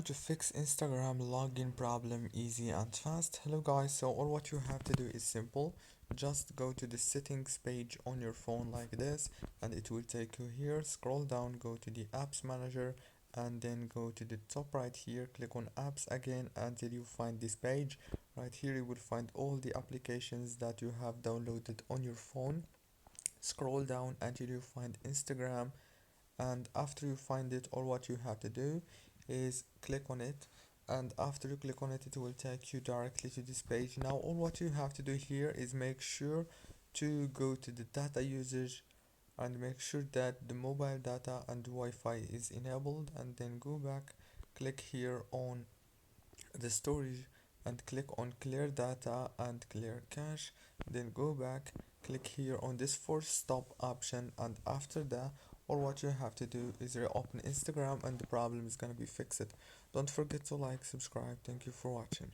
to fix Instagram login problem easy and fast. Hello guys, so all what you have to do is simple. Just go to the settings page on your phone like this and it will take you here. Scroll down, go to the apps manager and then go to the top right here, click on apps again until you find this page. Right here you will find all the applications that you have downloaded on your phone. Scroll down until you find Instagram, and after you find it, all what you have to do is click on it, and after you click on it, it will take you directly to this page. Now all what you have to do here is make sure to go to the data usage and make sure that the mobile data and Wi-Fi is enabled, and then go back, click here on the storage and click on clear data and clear cache, then go back, click here on this force stop option, and after that all what you have to do is reopen Instagram and the problem is gonna be fixed. Don't forget to like, subscribe. Thank you for watching.